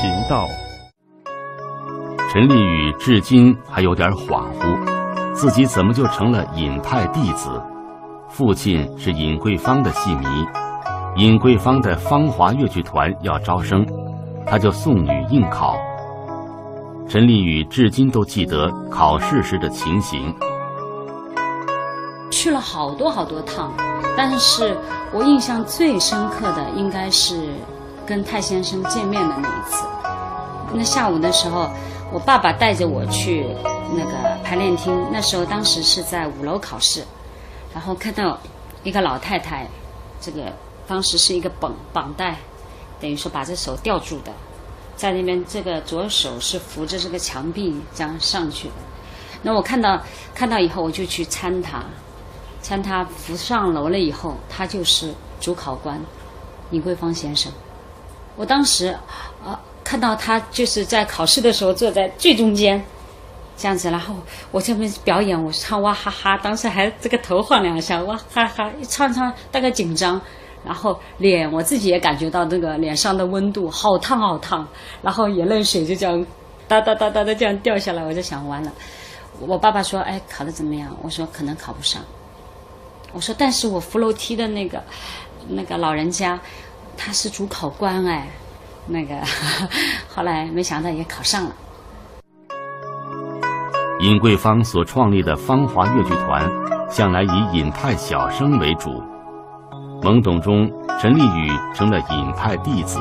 频道。陈丽宇至今还有点恍惚，自己怎么就成了尹派弟子？父亲是尹桂芳的戏迷，尹桂芳的芳华越剧团要招生，他就送女应考。陈丽宇至今都记得考试时的情形。去了好多趟，但是我印象最深刻的应该是跟泰先生见面的那一次。那下午的时候，我爸爸带着我去那个排练厅，那时候当时是在5楼考试，然后看到一个老太太，这个当时是一个绑带，等于说把这手吊住的，在那边这个左手是扶着这个墙壁这样上去的。那我看到以后，我就去搀他扶上楼了以后，他就是主考官尹桂芳先生。我当时看到他就是在考试的时候坐在最中间这样子，然后我这边表演，我唱哇哈哈，当时还这个头晃2下，哇哈哈，一唱大概紧张，然后我自己也感觉到那个脸上的温度好烫，然后眼泪水就这样哒哒哒哒的这样掉下来。我就想完了。我爸爸说哎，考得怎么样？我说可能考不上。我说但是我扶楼梯的那个老人家他是主考官哎，后来没想到也考上了。尹桂芳所创立的芳华越剧团向来以尹派小生为主，懵懂中陈丽宇成了尹派弟子。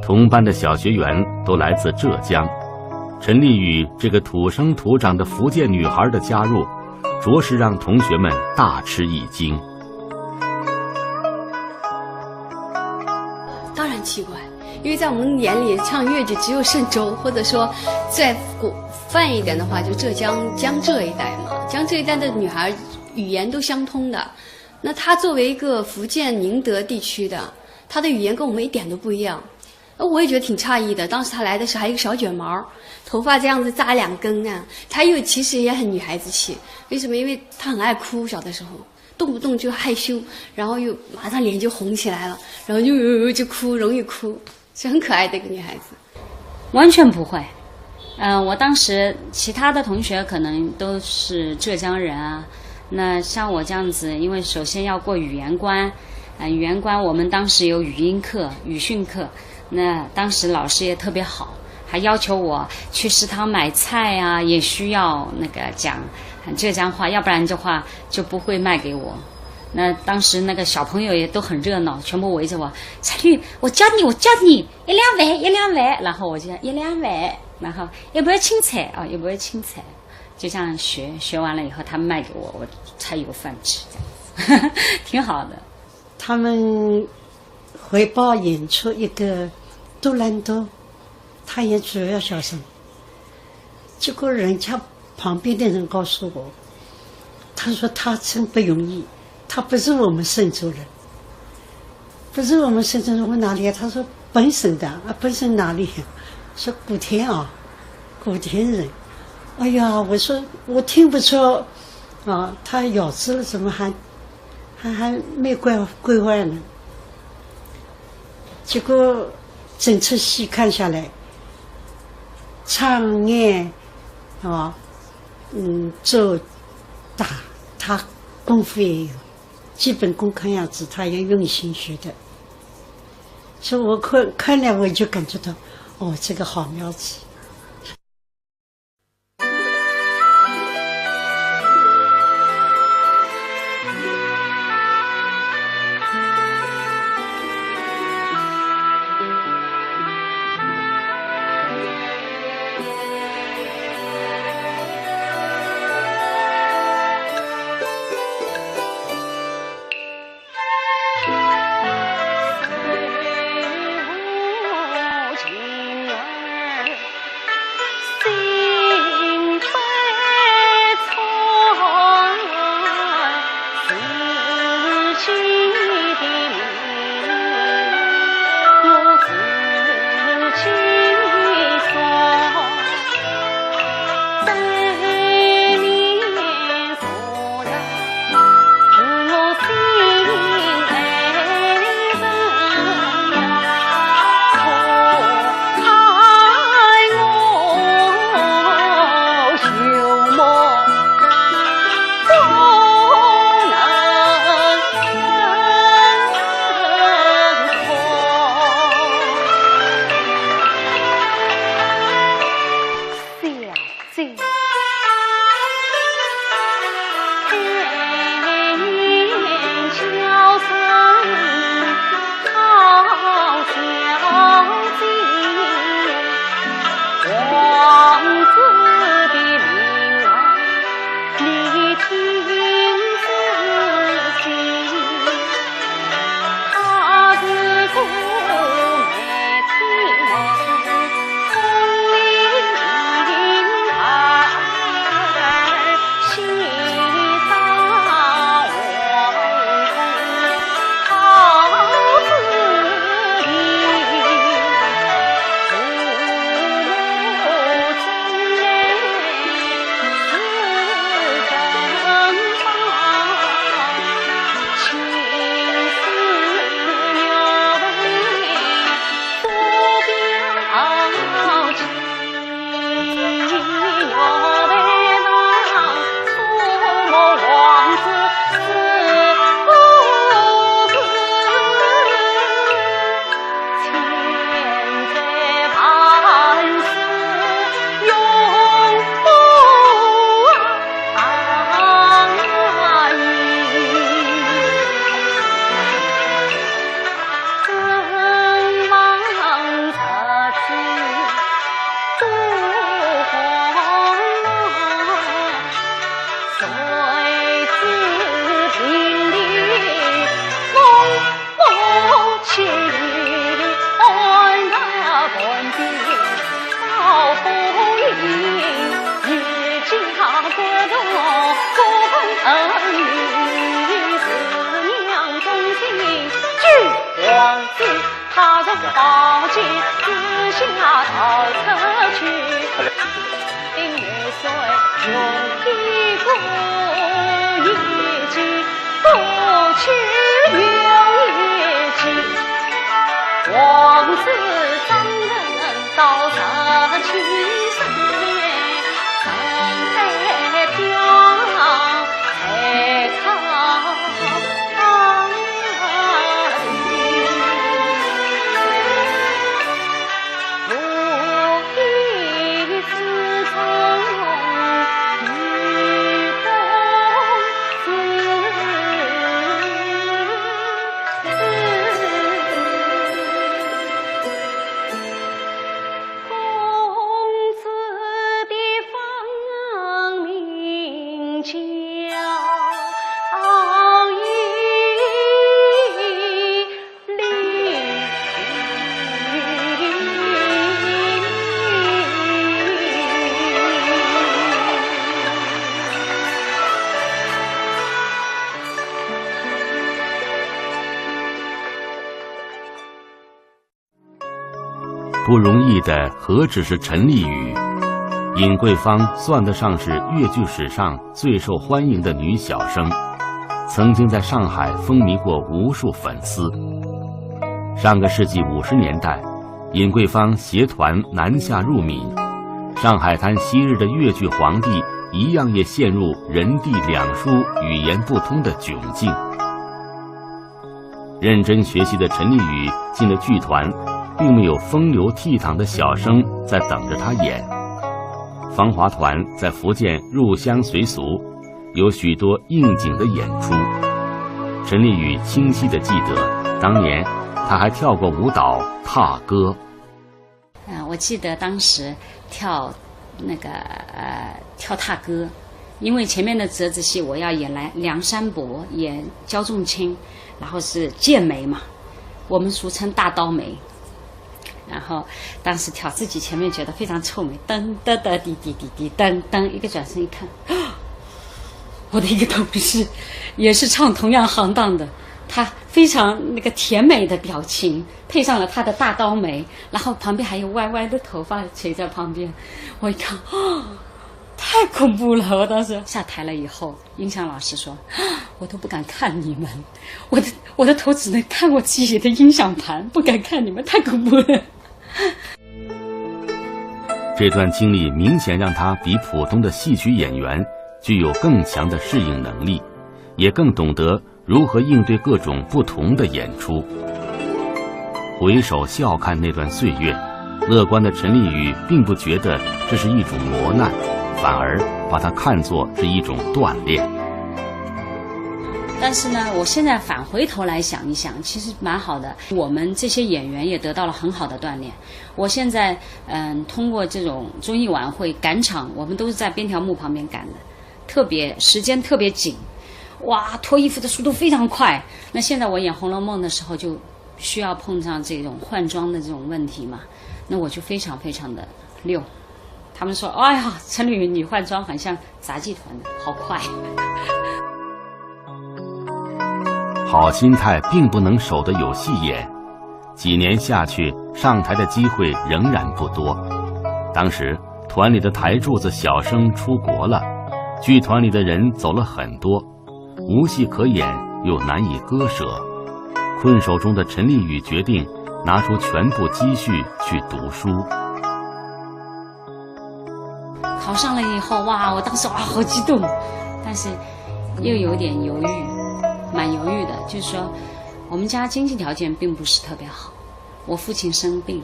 同班的小学员都来自浙江，陈丽宇这个土生土长的福建女孩的加入，着实让同学们大吃一惊。当然奇怪，因为在我们眼里唱越剧只有嵊州，或者说再泛一点的话就江浙一带嘛，江浙一带的女孩语言都相通的。那她作为一个福建宁德地区的，她的语言跟我们一点都不一样。我也觉得挺诧异的。当时她来的时候还有一个小卷毛，头发这样子扎2根啊，她其实也很女孩子气。为什么？因为她很爱哭，小的时候动不动就害羞，然后又马上脸就红起来了，然后就哭，容易哭，是很可爱的一个女孩子。完全不会。我当时其他的同学可能都是浙江人啊，那像我这样子，因为首先要过语言关，语言关我们当时有语音课、语训课，那当时老师也特别好，还要求我去食堂买菜啊，也需要讲浙江话，要不然的话就不会卖给我。那当时那个小朋友也都很热闹，全部围着我，彩绿，我教你，1、2碗，然后我就1、2碗，然后要不要青菜啊？要不要青菜？就这样学完了以后，他们卖给我，我才有饭吃，这样挺好的。他们汇报演出一个杜兰多，他演主要小生，结果人家旁边的人告诉我，他说他真不容易，他不是我们嵊州人，不是我们嵊州人。我哪里啊？他说本省的啊，本省哪里？说古田啊，古田人。哎呀，我说我听不出啊，他咬字了，怎么还没归外呢？结果整出戏看下来，唱演啊，做打他功夫也有，基本功看样子他也用心学的。所以我看了我就感觉到，哦，这个好苗子。子，他人抱剑自行逃出去。因月岁用一股一计，不去有一计。王子三人到十七岁，上台表才考不容易的何止是陈丽雨，尹桂芳算得上是越剧史上最受欢迎的女小生，曾经在上海风靡过无数粉丝。上个世纪50年代，尹桂芳携团南下入闽，上海滩昔日的越剧皇帝一样也陷入人地两疏、语言不通的窘境。认真学习的陈丽雨进了剧团，并没有风流倜傥的小生在等着她演。芳华团在福建入乡随俗，有许多应景的演出。陈丽雨清晰地记得，当年她还跳过舞蹈踏歌。我记得当时跳踏歌，因为前面的折子戏我要演梁山伯，演焦仲卿，然后是剑眉嘛，我们俗称大刀眉。然后当时跳自己前面觉得非常臭美，噔噔噔滴滴滴滴噔噔，一个转身一看，我的一个同事也是唱同样行当的，他非常那个甜美的表情，配上了他的大刀眉，然后旁边还有歪歪的头发垂在旁边，我一看，太恐怖了！我当时下台了以后，音响老师说，我都不敢看你们，我的头只能看我自己的音响盘，不敢看你们，太恐怖了。这段经历明显让他比普通的戏曲演员具有更强的适应能力，也更懂得如何应对各种不同的演出。回首笑看那段岁月，乐观的陈丽雨并不觉得这是一种磨难，反而把它看作是一种锻炼。但是呢，我现在返回头来想一想，其实蛮好的。我们这些演员也得到了很好的锻炼。我现在通过这种综艺晚会赶场，我们都是在边条木旁边赶的，时间特别紧，哇，脱衣服的速度非常快。那现在我演《红楼梦》的时候，就需要碰上这种换装的这种问题嘛，那我就非常非常的溜。他们说：“哎呀，陈丽雨，你换装很像杂技团的，好快。”好心态并不能守得有戏演，几年下去，上台的机会仍然不多。当时团里的台柱子小生出国了，剧团里的人走了很多，无戏可演又难以割舍。困守中的陈丽雨决定拿出全部积蓄去读书。考上了以后，哇，我当时好激动，但是又有点犹豫，蛮犹豫的。就是说，我们家经济条件并不是特别好，我父亲生病，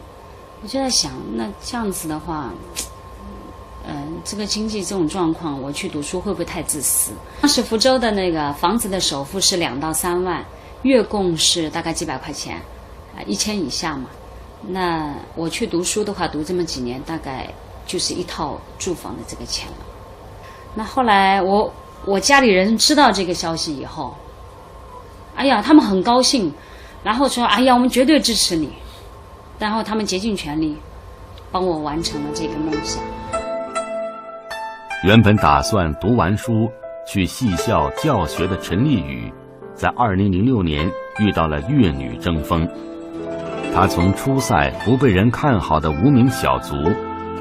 我就在想，那这样子的话，这个经济这种状况，我去读书会不会太自私？当时福州的那个房子的首付是2到3万，月供是大概几百块钱，1000以下嘛。那我去读书的话，读这么几年，大概就是一套住房的这个钱了。那后来我家里人知道这个消息以后，哎呀，他们很高兴，然后说，哎呀，我们绝对支持你，然后他们竭尽全力帮我完成了这个梦想。原本打算读完书去戏校教学的陈丽雨，在2006年遇到了粤女争锋，他从初赛不被人看好的无名小卒，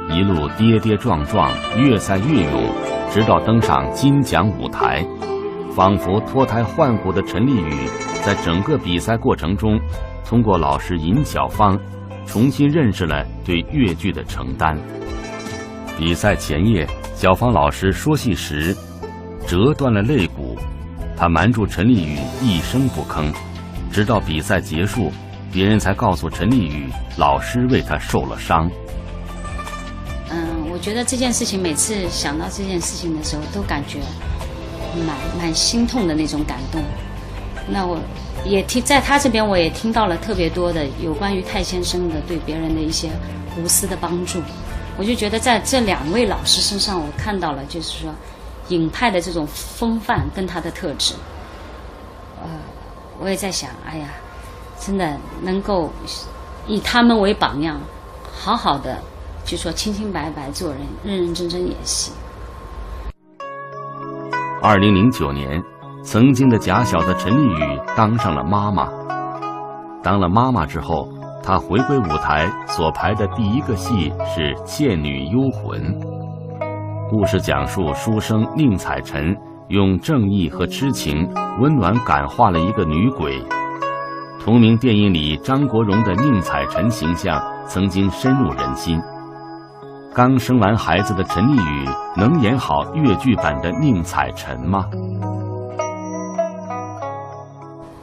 一路跌跌撞撞，越赛越勇，直到登上金奖舞台。仿佛脱胎换骨的陈丽宇，在整个比赛过程中，通过老师尹小芳，重新认识了对越剧的承担。比赛前夜，小芳老师说戏时折断了肋骨，她瞒住陈丽宇一声不吭，直到比赛结束，别人才告诉陈丽宇，老师为她受了伤。我觉得这件事情，每次想到这件事情的时候，都感觉蛮心痛的那种感动。那我也在他这边，我也听到了特别多的有关于泰先生的对别人的一些无私的帮助。我就觉得在这2位老师身上，我看到了就是说尹派的这种风范跟他的特质。我也在想，哎呀，真的能够以他们为榜样，好好的就说清清白白做人，认认真真演戏。2009年，曾经的假小的陈丽宇当上了妈妈。当了妈妈之后，她回归舞台所排的第一个戏是《倩女幽魂》。故事讲述书生宁采臣用正义和痴情温暖感化了一个女鬼。同名电影里张国荣的宁采臣形象曾经深入人心。刚生完孩子的陈丽宇能演好越剧版的宁采臣吗？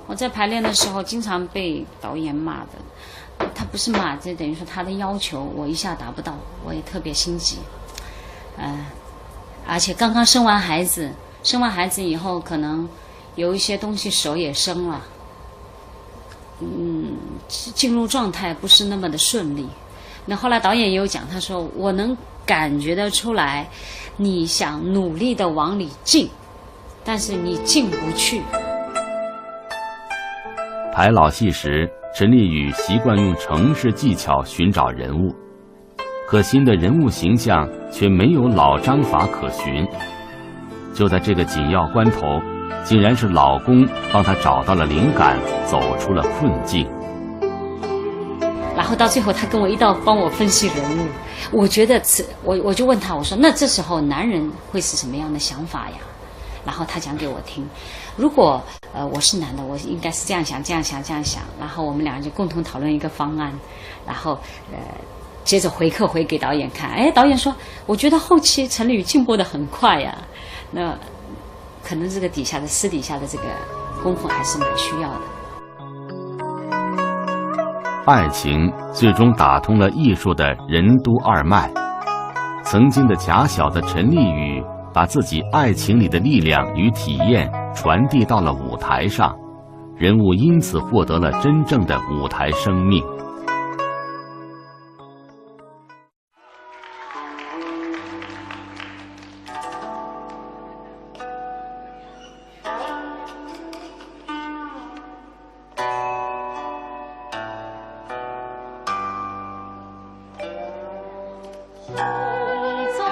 我在排练的时候经常被导演骂的，他不是骂，这等于说他的要求我一下达不到，我也特别心急。而且刚刚生完孩子以后，可能有一些东西手也生了，进入状态不是那么的顺利。那后来导演也有讲，他说我能感觉得出来，你想努力的往里进，但是你进不去。排老戏时，陈丽宇习惯用程式技巧寻找人物，可新的人物形象却没有老章法可循。就在这个紧要关头，竟然是老公帮她找到了灵感，走出了困境。然后到最后，他跟我一道帮我分析人物，我觉得我就问他，我说那这时候男人会是什么样的想法呀？然后他讲给我听，如果我是男的，我应该是这样想，这样想，这样想。然后我们两人就共同讨论一个方案，然后接着回给导演看。哎，导演说，我觉得后期陈丽宇进步得很快呀。那可能这个私底下的这个功夫还是蛮需要的。爱情最终打通了艺术的任督二脉。曾经的假小的陈丽宇，把自己爱情里的力量与体验传递到了舞台上，人物因此获得了真正的舞台生命。水草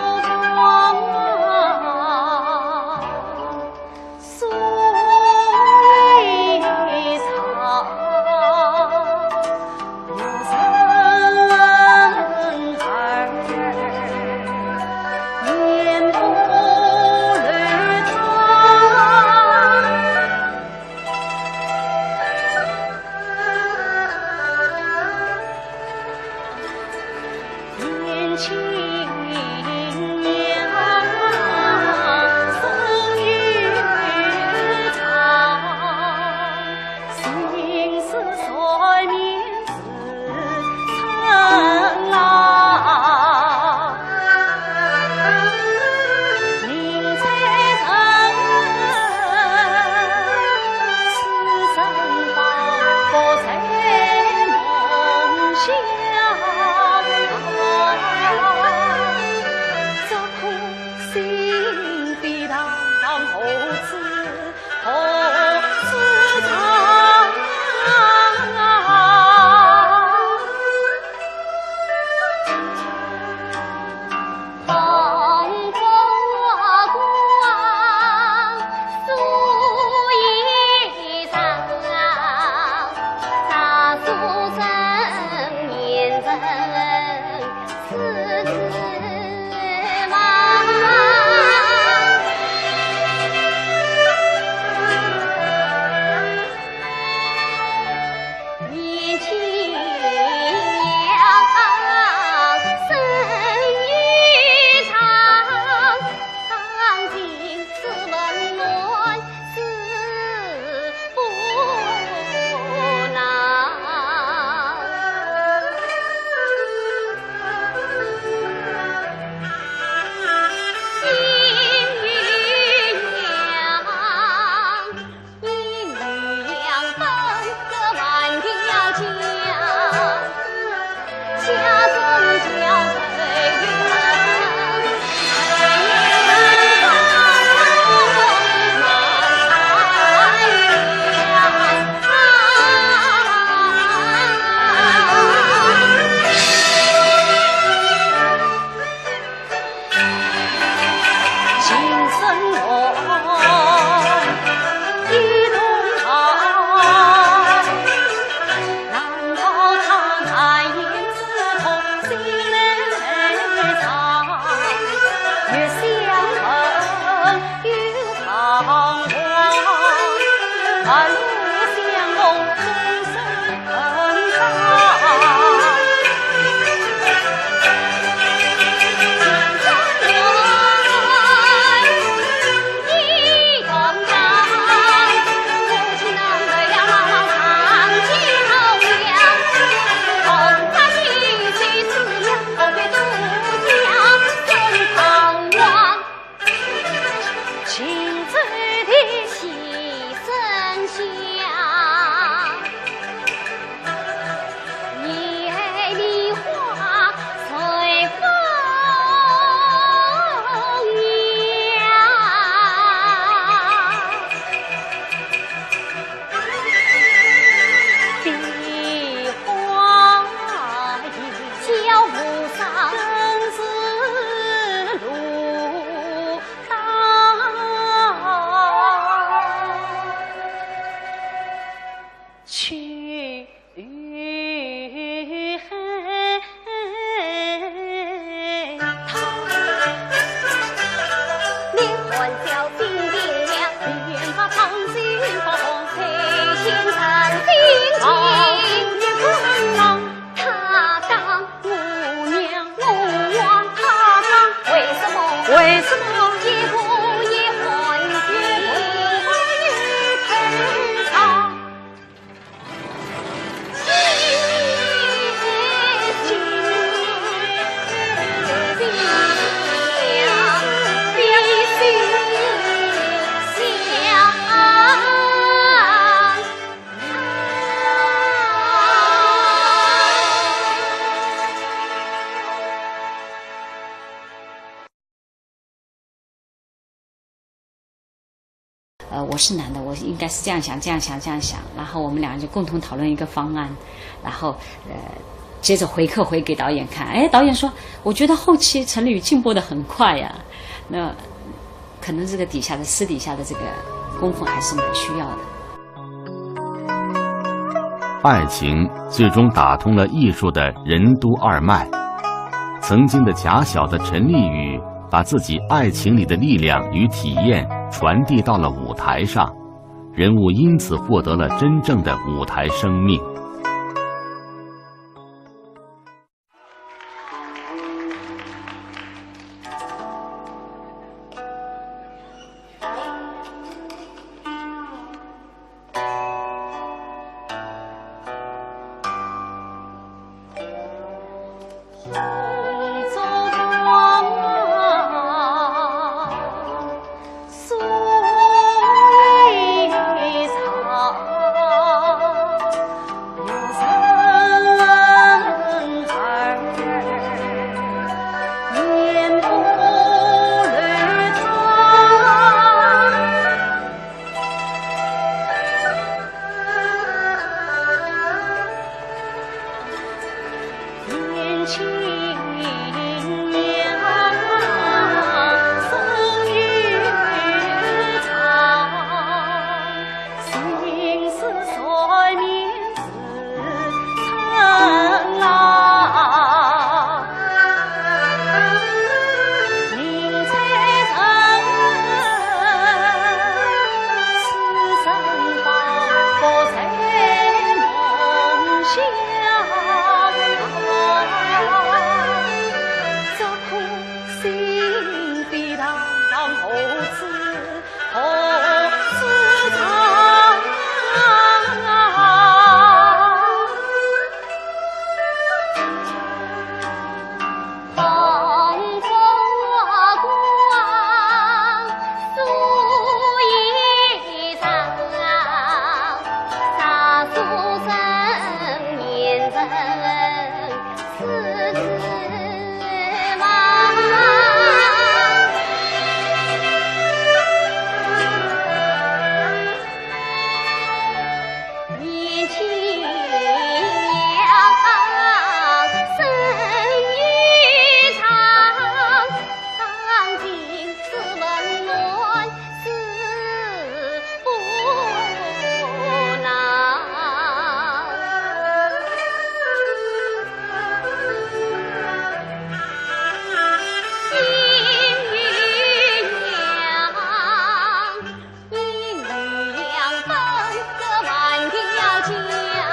我是男的，我应该是这样想，这样想，这样想，然后我们两个就共同讨论一个方案，然后接着回课回给导演看。哎，导演说，我觉得后期陈丽宇进步得很快呀，那可能这个私底下的这个功夫还是蛮需要的。爱情最终打通了艺术的任督二脉，曾经的狭小的陈丽宇把自己爱情里的力量与体验传递到了舞台上，人物因此获得了真正的舞台生命。一两分个万条江。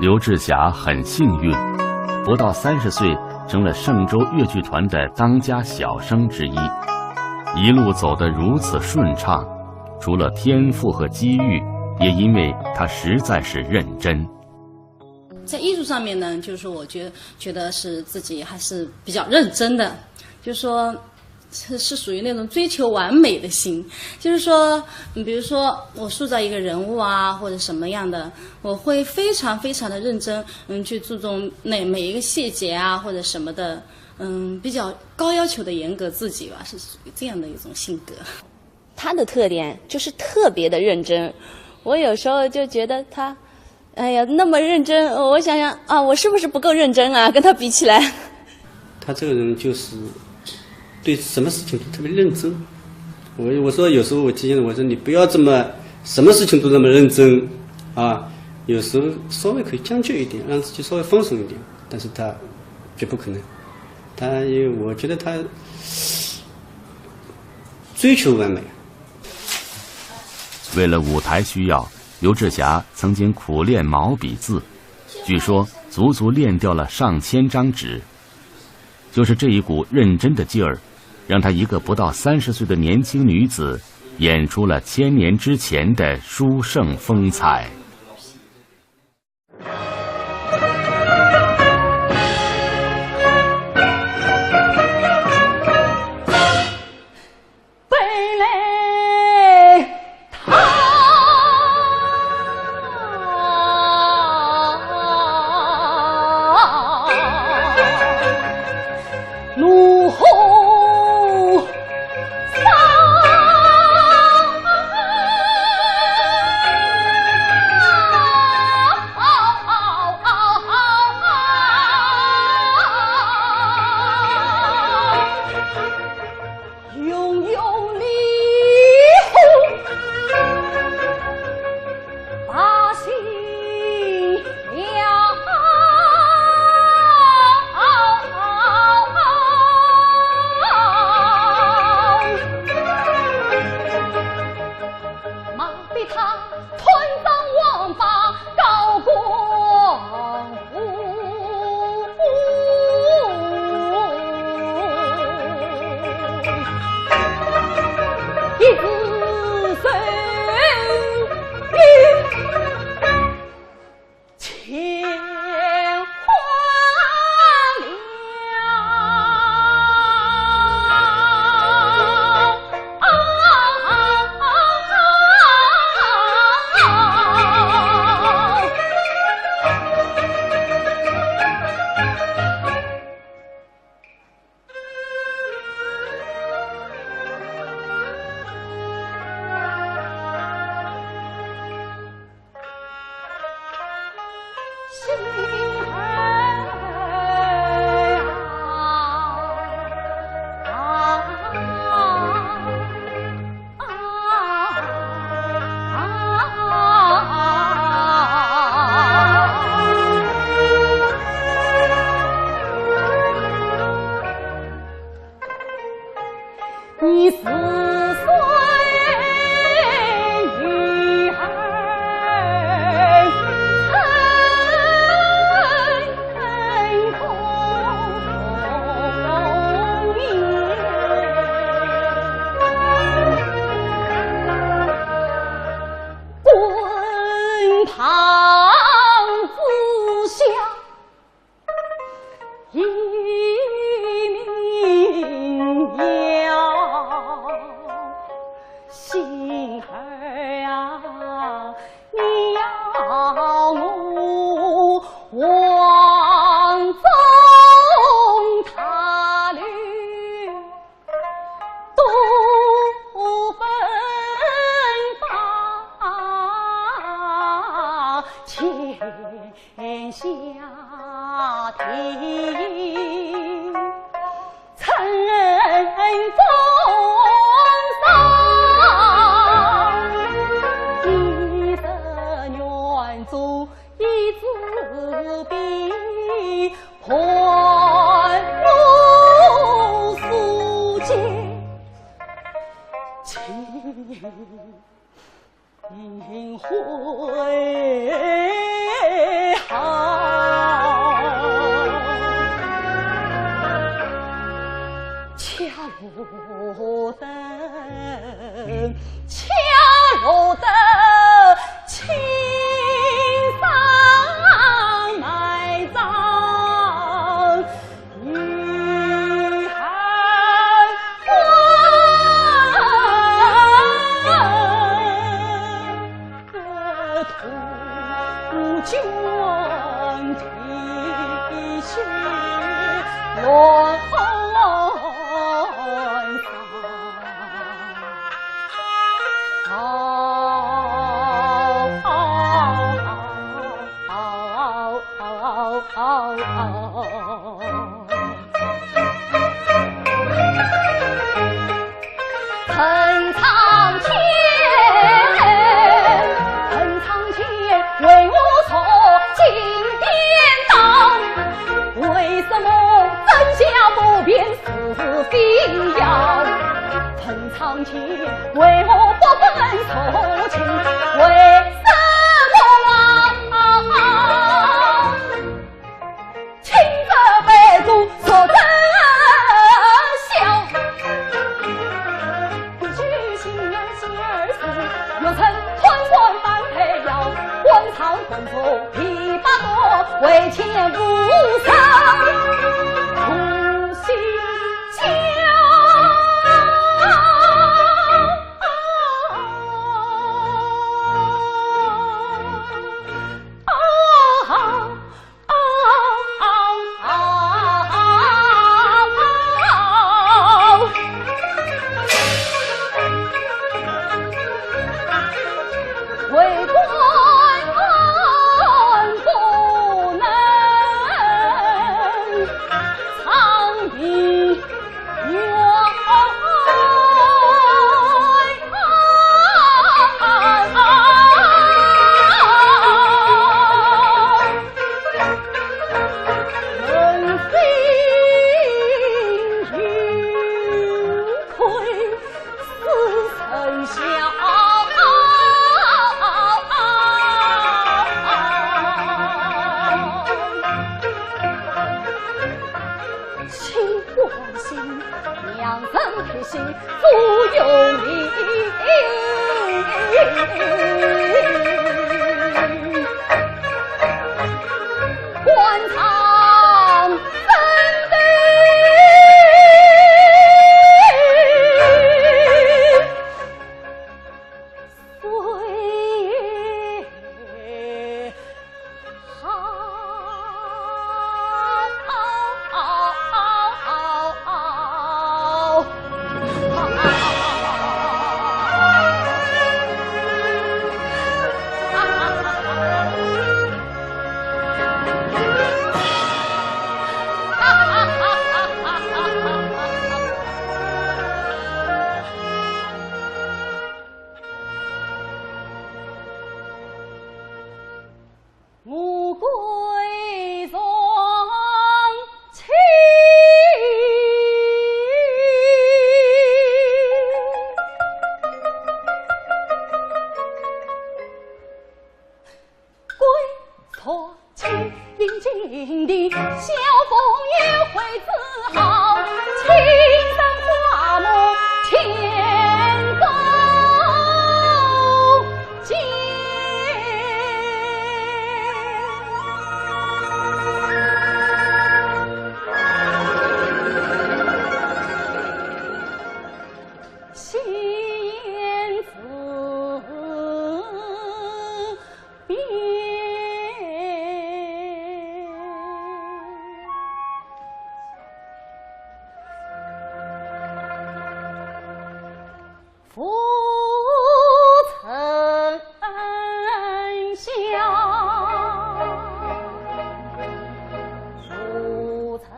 刘志霞很幸运，不到30岁成了嵊州越剧团的当家小生之一，一路走得如此顺畅，除了天赋和机遇，也因为他实在是认真。在艺术上面呢，就是说我觉得是自己还是比较认真的，就是说是属于那种追求完美的心，就是说，比如说我塑造一个人物啊，或者什么样的，我会非常非常的认真，去注重那每一个细节啊，或者什么的，比较高要求的严格自己吧，是属于这样的一种性格。他的特点就是特别的认真，我有时候就觉得他，哎呀，那么认真，我想想啊，我是不是不够认真啊？跟他比起来，他这个人就是对什么事情都特别认真。我说有时候我提醒他，我说你不要这么什么事情都那么认真啊，有时候稍微可以将就一点，让自己稍微放松一点。但是他绝不可能，我觉得他追求完美。为了舞台需要，刘志霞曾经苦练毛笔字，据说足足练掉了上千张纸。就是这一股认真的劲儿，让她一个不到30岁的年轻女子，演出了1000年之前的书圣风采。你4岁女儿成功滚烫之下一命要心儿啊，你要我往中踏履多奔发天下听曾中一生愿做一支笔，还路书剑情应会好，恰路灯，恰路灯，青山埋葬女孩花，土卷题写乱陈苍天，陈苍天为我错尽颠倒，为什么真假不辨是非要？陈苍天为我不分错情，为什么亲自背主所真笑？又曾团团反配腰，官场混作琵琶多，为钱无声苦心教。为官不能藏笔冤人心有愧似曾晓。娘生配心足有理，官场真的岁月好。穆桂庄情，归错情应尽的小凤也会自豪，青山花木千高见。仙子变，浮尘香，浮尘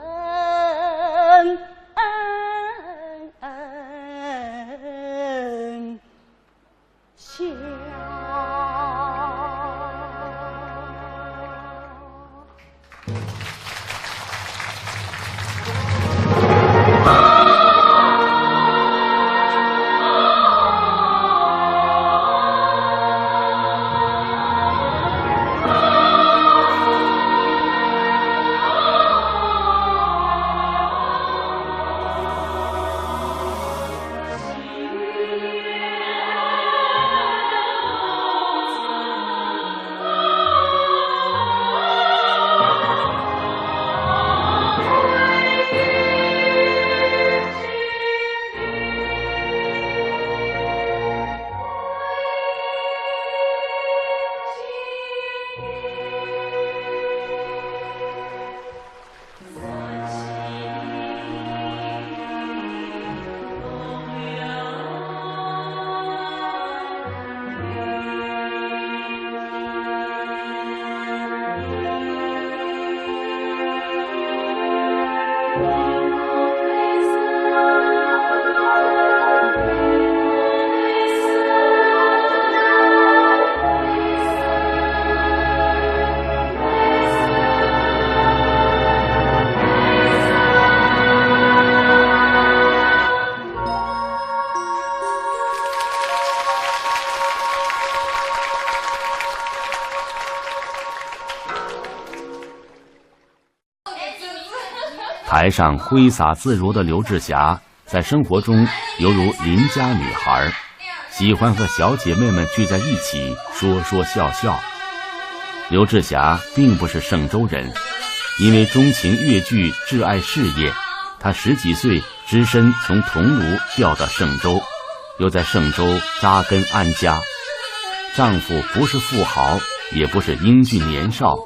台上挥洒自如的刘志霞，在生活中犹如邻家女孩，喜欢和小姐妹们聚在一起说说笑笑。刘志霞并不是嵊州人，因为钟情越剧，挚爱事业，她10几岁只身从桐庐调到嵊州，又在嵊州扎根安家。丈夫不是富豪，也不是英俊年少，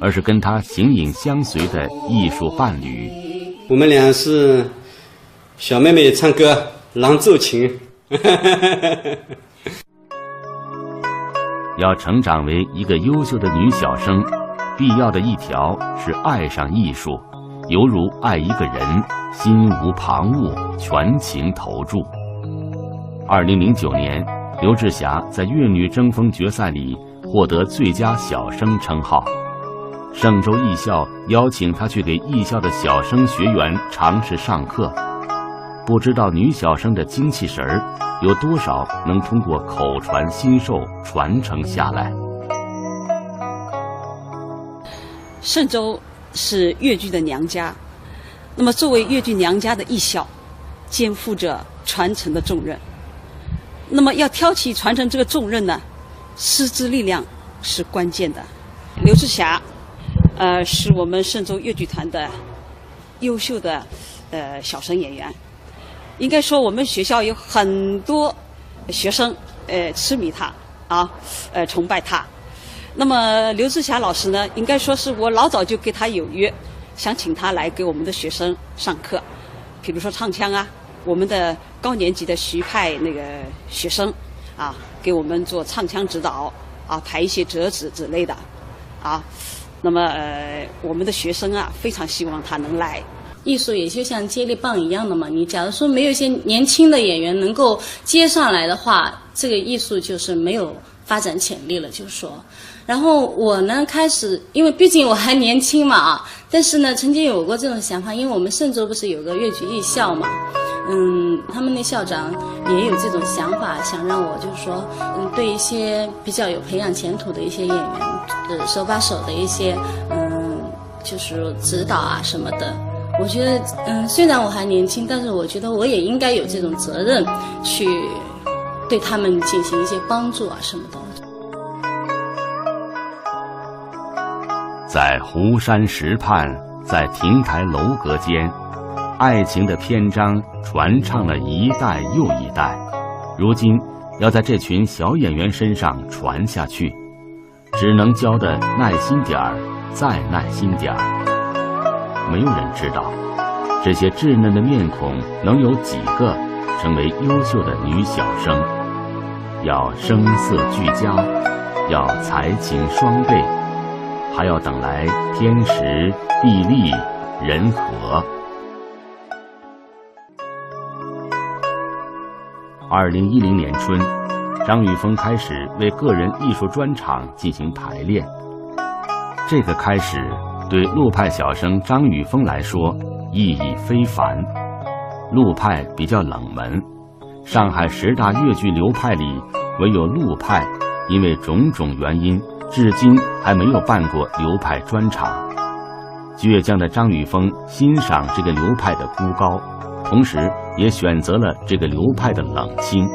而是跟她形影相随的艺术伴侣。我们俩是小妹妹唱歌，郎奏琴。要成长为一个优秀的女小生，必要的一条是爱上艺术，犹如爱一个人，心无旁骛，全情投注。2009年，刘志霞在粤女争锋决赛里获得最佳小生称号。嵊州艺校邀请她去给艺校的小生学员尝试上课，不知道女小生的精气神儿有多少能通过口传心授传承下来。嵊州是粤剧的娘家，那么作为粤剧娘家的艺校，肩负着传承的重任。那么要挑起传承这个重任呢，师资力量是关键的。刘志霞，是我们嵊州粤剧团的优秀的小生演员。应该说，我们学校有很多学生痴迷他啊，崇拜他。那么刘志霞老师呢，应该说是我老早就跟他有约，想请他来给我们的学生上课，比如说唱腔啊，我们的高年级的徐派那个学生啊，给我们做唱腔指导啊，排一些折子之类的啊。那么我们的学生啊，非常希望他能来。艺术也就像接力棒一样的嘛，你假如说没有一些年轻的演员能够接上来的话，这个艺术就是没有发展潜力了，就是说。然后我呢开始，因为毕竟我还年轻嘛啊，但是呢曾经有过这种想法，因为我们嵊州不是有个粤剧艺校嘛，他们那校长也有这种想法，想让我就是说，对一些比较有培养前途的一些演员，手把手的一些就是指导啊什么的。我觉得，虽然我还年轻，但是我觉得我也应该有这种责任，去对他们进行一些帮助啊什么的。在湖山石畔，在亭台楼阁间，爱情的篇章传唱了一代又一代，如今要在这群小演员身上传下去，只能教的耐心点儿，再耐心点儿。没有人知道，这些稚嫩的面孔能有几个成为优秀的女小生。要声色俱佳，要才情双倍，还要等来天时地利人和。2010年春，张雨峰开始为个人艺术专场进行排练。这个开始对陆派小生张雨峰来说意义非凡。陆派比较冷门，上海10大粤剧流派里唯有陆派因为种种原因至今还没有办过流派专场。倔强的张雨峰欣赏这个流派的孤高，同时也选择了这个流派的冷清。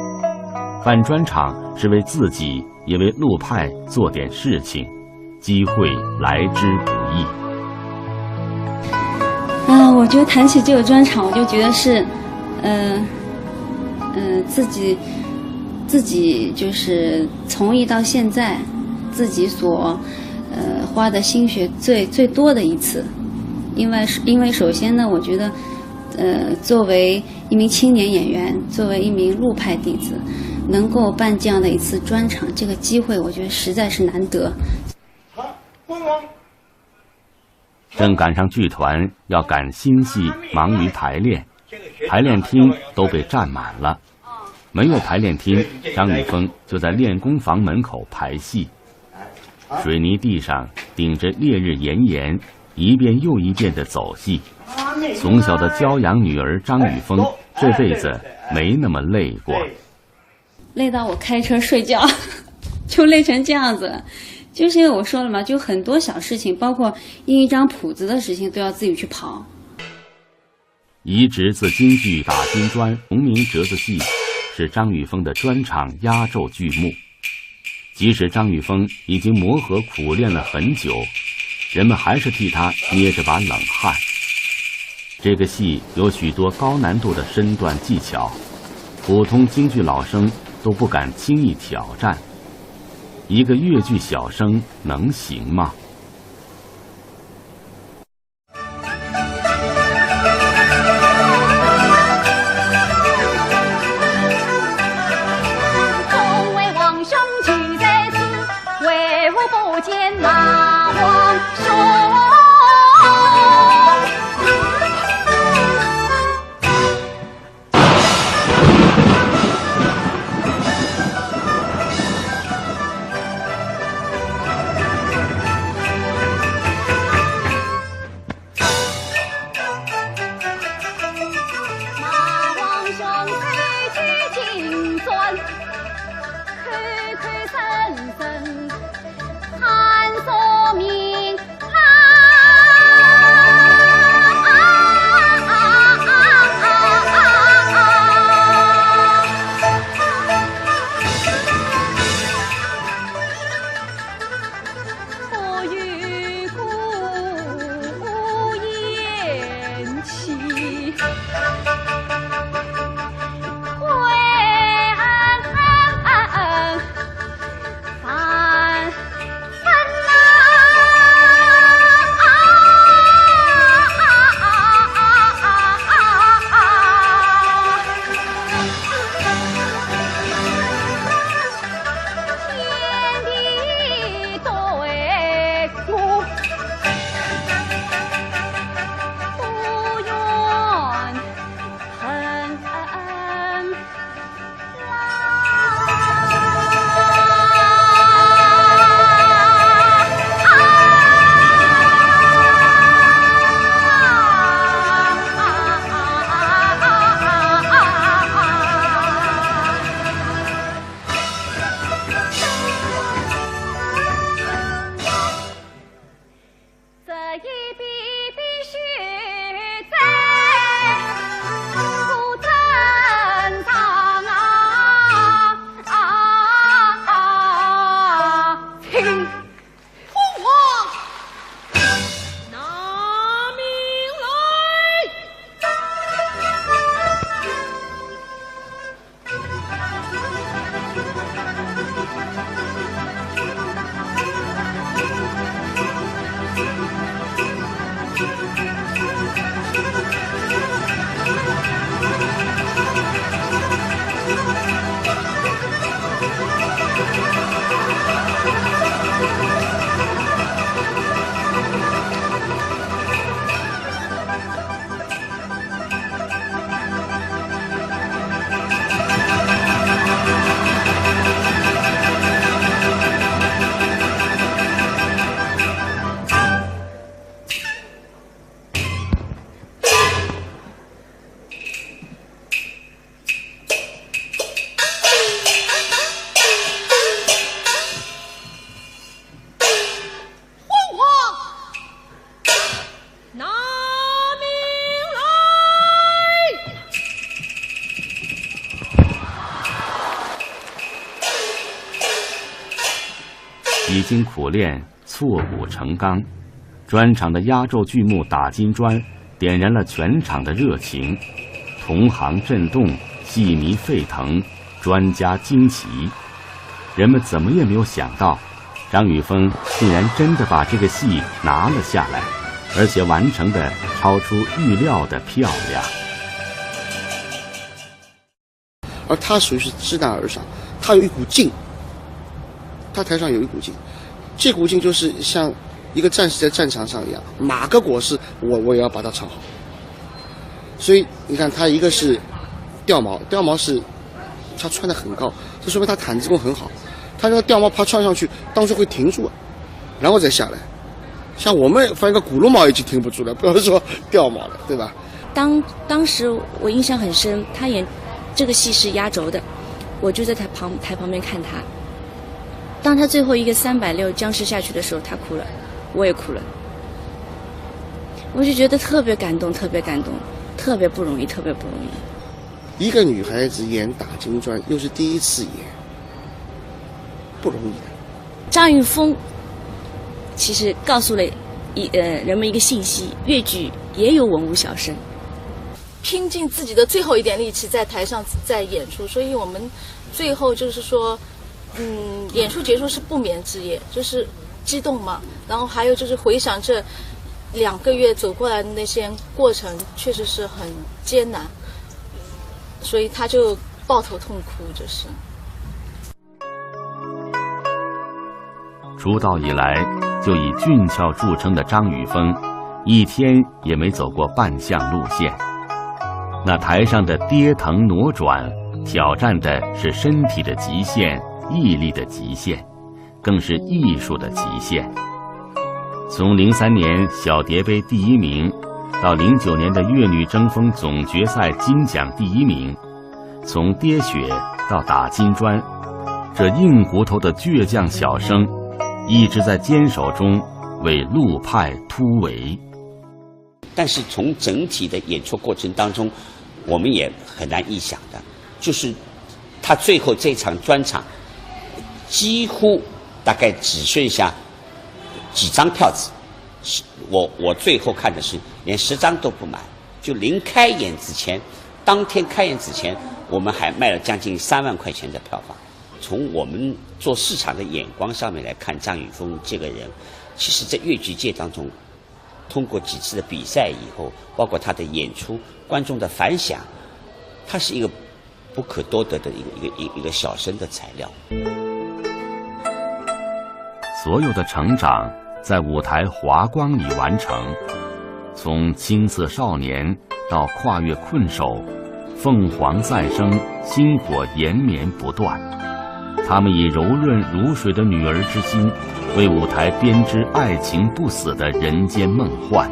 办专场是为自己也为陆派做点事情，机会来之不易。我觉得谈起这个专场，我就觉得是，自己就是从艺到现在，自己所花的心血最多的一次，因为首先呢，我觉得作为一名青年演员，作为一名陆派弟子，能够办这样的一次专场，这个机会我觉得实在是难得。正赶上剧团要赶新戏，忙于排练，排练厅都被占满了。没有排练厅，张雨峰就在练功房门口排戏。水泥地上顶着烈日炎炎，一遍又一遍地走戏。从小的骄阳女儿张雨峰这辈子没那么累过，累到我开车睡觉就累成这样子。就是因为我说了嘛，就很多小事情，包括印一张谱子的事情都要自己去跑。移植自京剧打金砖同名折子戏是张玉峰的专场压轴剧目。即使张玉峰已经磨合苦练了很久，人们还是替他捏着把冷汗。这个戏有许多高难度的身段技巧，普通京剧老生都不敢轻易挑战。一个越剧小生能行吗？已经苦练，挫骨成钢。专场的压轴剧目打金砖，点燃了全场的热情，同行震动，戏迷沸腾，专家惊奇。人们怎么也没有想到，张玉峰竟然真的把这个戏拿了下来，而且完成的超出预料的漂亮。而他属于是知难而上，他有一股劲，他台上有一股劲，这股劲就是像一个战士在战场上一样，哪个果实我也要把它唱好。所以你看，他一个是吊毛，吊毛是他穿得很高，这说明他毯子功很好。他那个吊毛怕穿上去，当时会停住，然后再下来。像我们放一个鼓芦毛已经停不住了，不要说吊毛了，对吧？当时我印象很深，他演这个戏是压轴的，我就在台旁边看他。当他最后一个360僵尸下去的时候，他哭了，我也哭了。我就觉得特别感动，特别感动。特别不容易，特别不容易。一个女孩子演打金砖，又是第一次演，不容易的。张玉峰其实告诉了人们一个信息：越剧也有文武小生，拼尽自己的最后一点力气在台上在演出，所以我们最后就是说，演出结束是不眠之夜，就是激动嘛。然后还有就是回想这2个月走过来的那些过程，确实是很艰难，所以他就抱头痛哭，就是。出道以来就以俊俏著称的张雨峰，一天也没走过半项路线。那台上的跌腾挪转，挑战的是身体的极限、毅力的极限，更是艺术的极限。从03年小蝶杯第1名，到09年的粤女争锋总决赛金奖第1名，从跌雪到打金砖，这硬骨头的倔强小生一直在坚守中为陆派突围。但是从整体的演出过程当中，我们也很难臆想的，就是他最后这场专场几乎大概只剩下几张票子，我最后看的是连10张都不满，就临开演之前，当天开演之前，我们还卖了将近3万块钱的票房。从我们做市场的眼光上面来看，张雨峰这个人，其实在粤剧界当中，通过几次的比赛以后，包括他的演出，观众的反响，他是一个不可多得的一个小生的材料。所有的成长在舞台华光里完成，从青涩少年到跨越困守，凤凰再生，薪火延绵不断。他们以柔润如水的女儿之心，为舞台编织爱情不死的人间梦幻，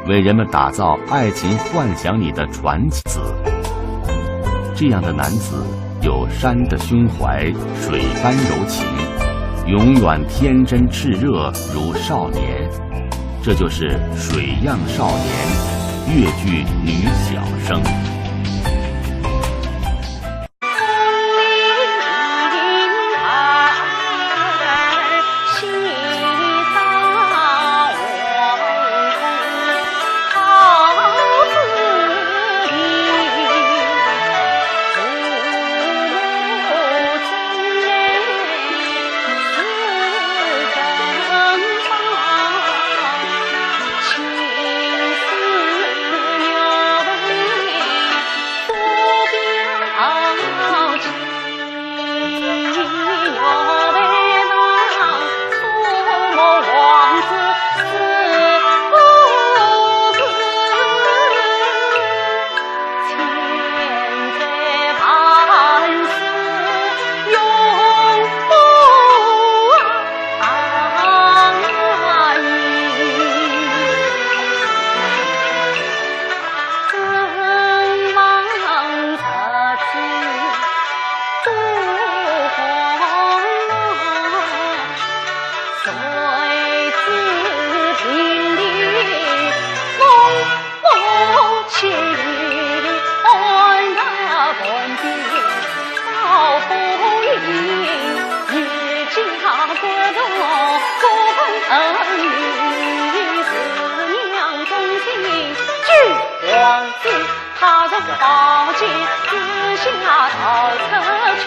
为人们打造爱情幻想里的传奇子。这样的男子有山的胸怀，水般柔情，永远天真炽热如少年。这就是水样少年，粤剧女小生。宝剑自下到侧去，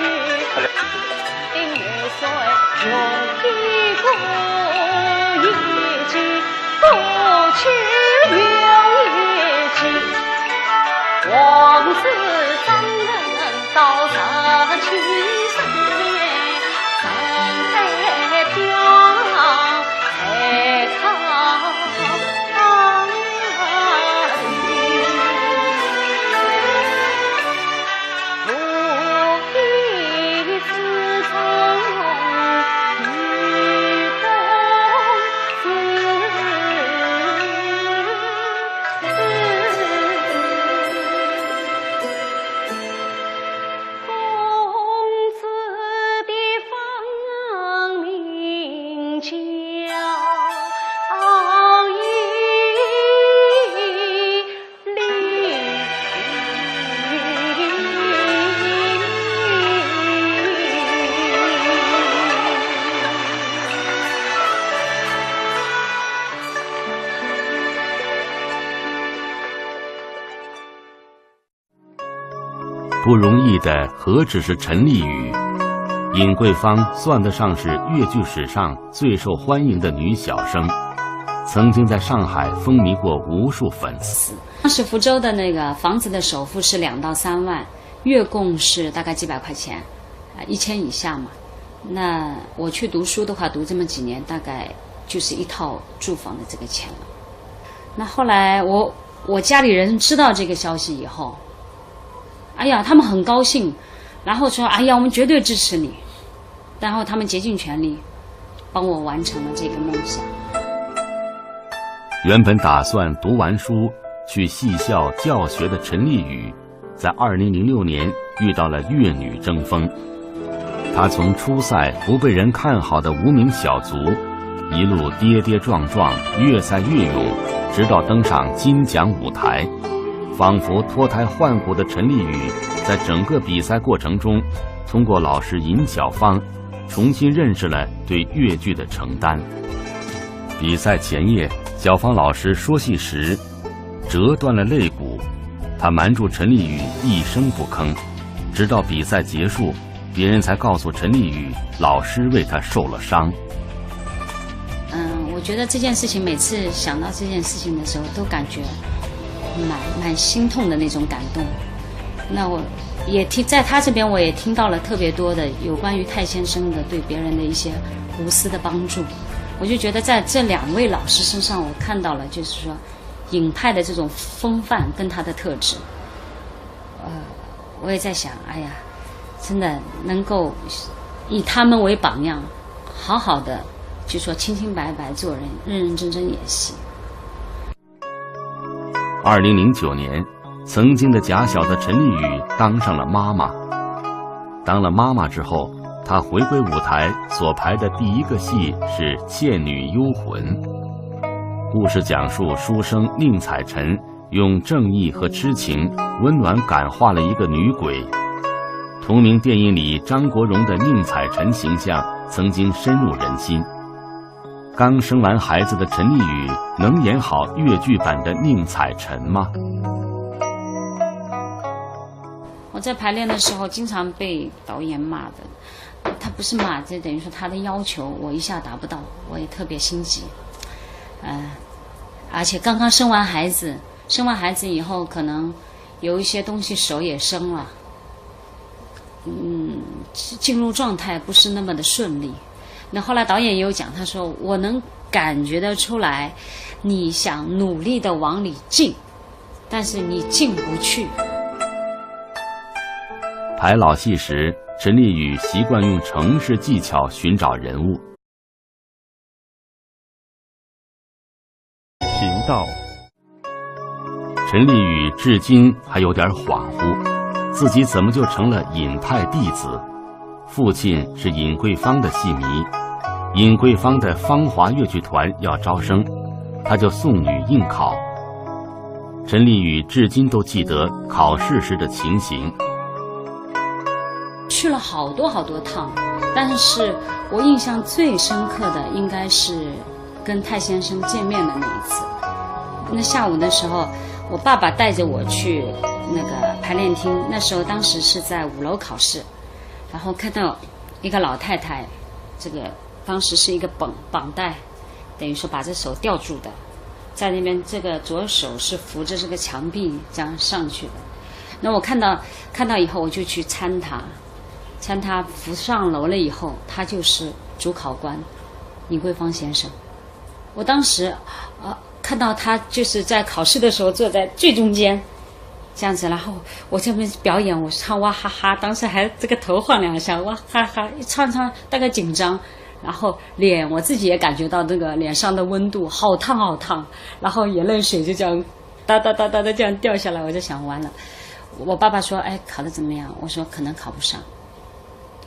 明月水用一股一击，不去有一击。王子三人到17岁，上海漂才靠。不容易的何止是陈丽雨？尹桂芳算得上是粤剧史上最受欢迎的女小生，曾经在上海风靡过无数粉丝。当时福州的那个房子的首付是2到3万，月供是大概几百块钱，1000以下嘛。那我去读书的话，读这么几年，大概就是一套住房的这个钱了。那后来我家里人知道这个消息以后，哎呀，他们很高兴，然后说，哎呀，我们绝对支持你。然后他们竭尽全力帮我完成了这个梦想。原本打算读完书去戏校教学的陈丽雨，在2006年遇到了粤女争锋。她从初赛不被人看好的无名小卒，一路跌跌撞撞，越赛越勇，直到登上金奖舞台。仿佛脱胎换骨的陈丽雨，在整个比赛过程中，通过老师尹小芳，重新认识了对粤剧的承担。比赛前夜，小芳老师说戏时折断了肋骨，她瞒住陈丽雨一声不吭，直到比赛结束，别人才告诉陈丽雨，老师为她受了伤。我觉得这件事情，每次想到这件事情的时候，都感觉蛮心痛的那种感动。那我也在他这边，我也听到了特别多的有关于泰先生的对别人的一些无私的帮助。我就觉得在这2位老师身上，我看到了就是说尹派的这种风范跟他的特质。我也在想，哎呀，真的能够以他们为榜样，好好的就说清清白白做人，认认真真演戏。2009年，曾经的假小的陈丽雨当上了妈妈。当了妈妈之后，她回归舞台所排的第一个戏是《倩女幽魂》。故事讲述书生宁采臣用正义和痴情温暖感化了一个女鬼。同名电影里张国荣的宁采臣形象曾经深入人心。刚生完孩子的陈丽雨能演好粤剧版的宁采臣吗？我在排练的时候经常被导演骂的，他不是骂，这等于说他的要求我一下达不到，我也特别心急。而且刚刚生完孩子以后，可能有一些东西手也生了，进入状态不是那么的顺利。那后来导演也有讲，他说我能感觉得出来，你想努力的往里进，但是你进不去。排老戏时，陈丽雨习惯用程式技巧寻找人物。频道。陈丽雨至今还有点恍惚，自己怎么就成了尹派弟子？父亲是尹桂芳的戏迷，尹桂芳的芳华粤剧团要招生，他就送女应考。陈丽雨至今都记得考试时的情形。去了好多趟，但是我印象最深刻的应该是跟泰先生见面的那一次。那下午的时候，我爸爸带着我去那个排练厅，那时候当时是在5楼考试，然后看到一个老太太，这个当时是一个绑带，等于说把这手吊住的，在那边这个左手是扶着这个墙壁这样上去的。那我看到以后，我就去搀他扶上楼了以后，他就是主考官尹桂芳先生。我当时看到他就是在考试的时候坐在最中间这样子，然后我这边表演，我唱哇哈哈，当时还这个头晃2下，哇哈哈，一唱大概紧张，然后我自己也感觉到那个脸上的温度好烫，然后眼泪水就这样哒哒哒哒的这样掉下来。我就想完了。我爸爸说，哎，考得怎么样？我说可能考不上。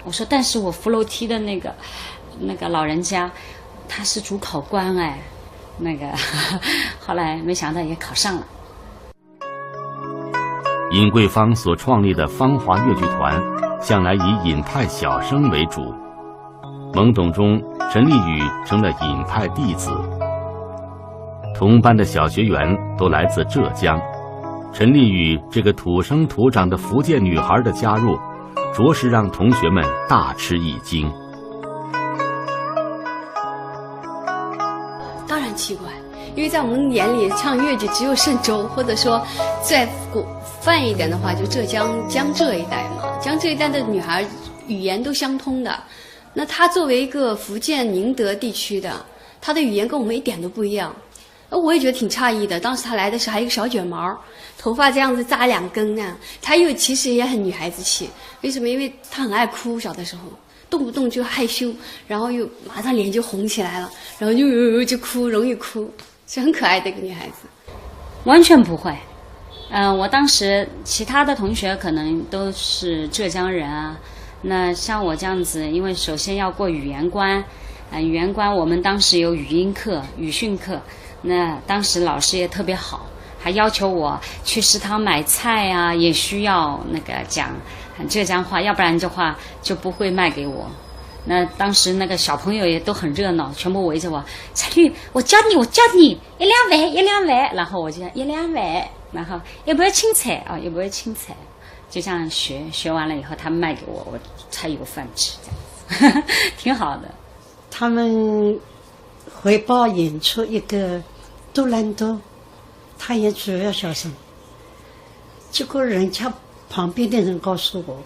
我说但是我扶楼梯的那个老人家他是主考官，哎，后来没想到也考上了。尹桂芳所创立的芳华粤剧团向来以尹派小生为主，懵懂中陈丽雨成了尹派弟子。同班的小学员都来自浙江，陈丽雨这个土生土长的福建女孩的加入，着实让同学们大吃一惊。当然奇怪，因为在我们眼里唱越剧只有嵊州，或者说再泛一点的话，就江浙一带嘛。江浙一带的女孩语言都相通的，那她作为一个福建宁德地区的，她的语言跟我们一点都不一样。我也觉得挺诧异的。当时她来的时候还有一个小卷毛，头发这样子扎2根啊，她其实也很女孩子气。为什么？因为她很爱哭，小的时候动不动就害羞，然后又马上脸就红起来了，然后就哭，容易哭，是很可爱的一个女孩子。完全不会。我当时其他的同学可能都是浙江人啊，那像我这样子，因为首先要过语言关，语言关我们当时有语音课、语训课，那当时老师也特别好，还要求我去食堂买菜啊，也需要那个讲浙江话，要不然的话就不会卖给我。那当时那个小朋友也都很热闹，全部围着我，彩绿，我教你，1、2碗，然后我就讲1、2碗，然后要不要青菜啊？要不要青菜？就这样学完了以后，他们卖给我，我才有饭吃，这样挺好的。他们汇报演出一个杜兰多，他演主要小生，结果人家旁边的人告诉我，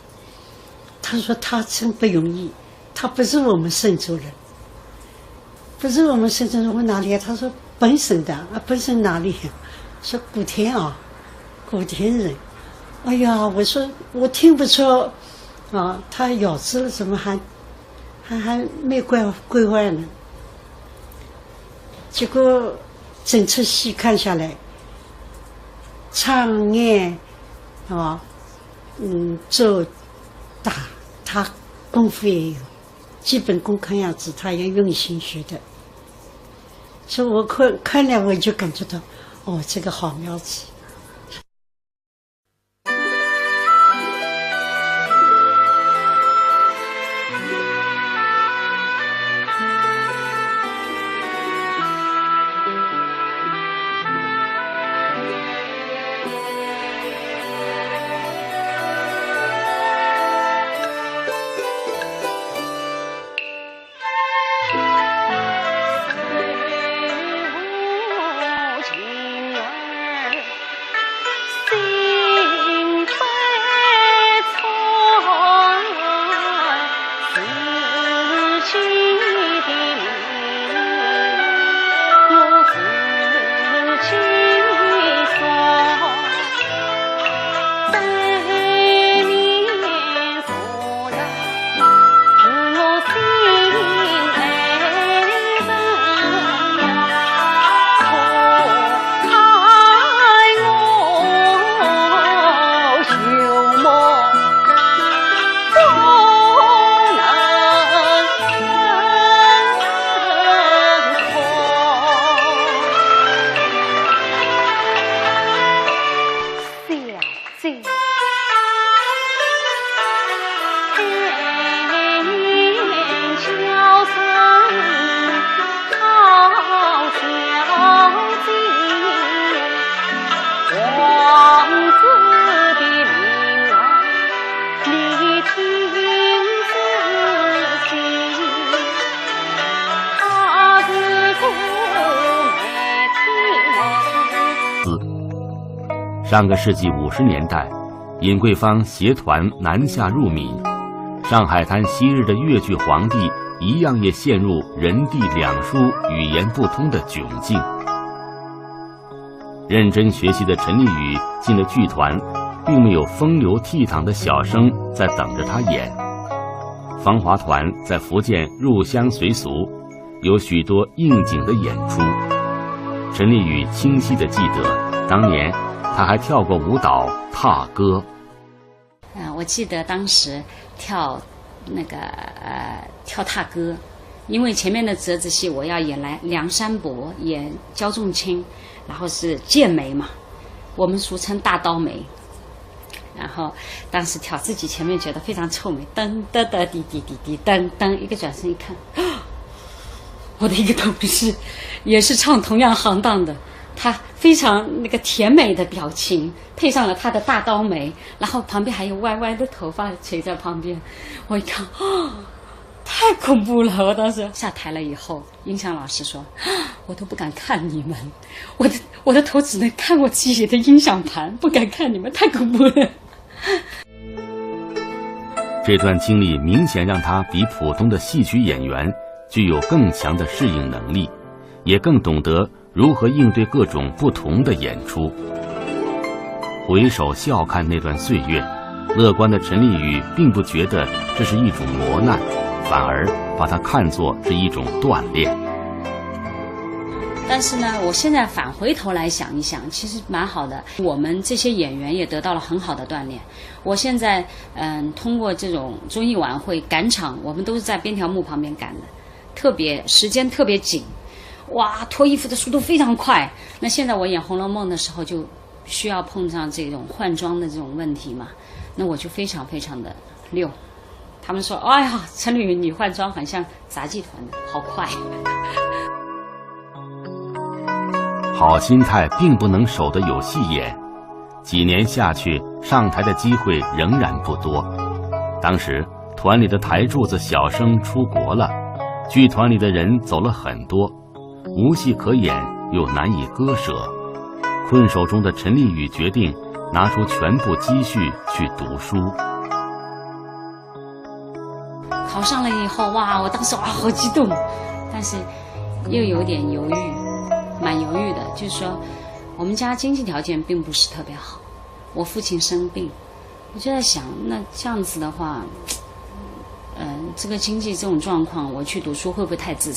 他说他真不容易。他不是我们嵊州人，不是我们嵊州人，我哪里啊？他说本省的啊，本省哪里？说古田啊，古田人。哎呀，我说我听不出啊，他咬字了，怎么还没归外呢？结果整出戏看下来，唱演啊，做打他功夫也有。基本功看样子他也用心学的，所以我看了我就感觉到，哦，这个好苗子。上个世纪50年代，尹桂芳携团南下入闽，上海滩昔日的越剧皇帝一样也陷入人地两疏、语言不通的窘境。认真学习的陈丽雨进了剧团，并没有风流倜傥的小生在等着她演。芳华团在福建入乡随俗，有许多应景的演出。陈丽雨清晰地记得，当年他还跳过舞蹈踏歌。我记得当时跳踏歌，因为前面的折子戏我要演梁山伯，演焦仲卿，然后是剑眉嘛，我们俗称大刀眉。然后当时跳自己前面觉得非常臭美，噔噔噔滴滴滴滴噔噔，一个转身一看，我的一个同事也是唱同样行当的，他非常那个甜美的表情，配上了他的大刀眉，然后旁边还有歪歪的头发垂在旁边。我一看，太恐怖了！我当时下台了以后，音响老师说，我都不敢看你们，我的头只能看我自己的音响盘，不敢看你们，太恐怖了。这段经历明显让他比普通的戏曲演员具有更强的适应能力，也更懂得如何应对各种不同的演出。回首笑看那段岁月，乐观的陈丽宇并不觉得这是一种磨难，反而把它看作是一种锻炼。但是呢，我现在返回头来想一想，其实蛮好的。我们这些演员也得到了很好的锻炼。我现在通过这种综艺晚会赶场，我们都是在边条木旁边赶的，时间特别紧，哇，脱衣服的速度非常快。那现在我演《红楼梦》的时候，就需要碰上这种换装的这种问题嘛，那我就非常非常的溜。他们说：“哎呀，陈丽宇，你换装很像杂技团的，好快。”好心态并不能守得有戏演，几年下去，上台的机会仍然不多。当时团里的台柱子小生出国了，剧团里的人走了很多，无戏可演又难以割舍。困守中的陈丽宇决定拿出全部积蓄去读书。考上了以后，哇，我当时好激动，但是又有点犹豫。蛮犹豫的，就是说我们家经济条件并不是特别好，我父亲生病，我就在想，那这样子的话，这个经济这种状况，我去读书会不会太自私？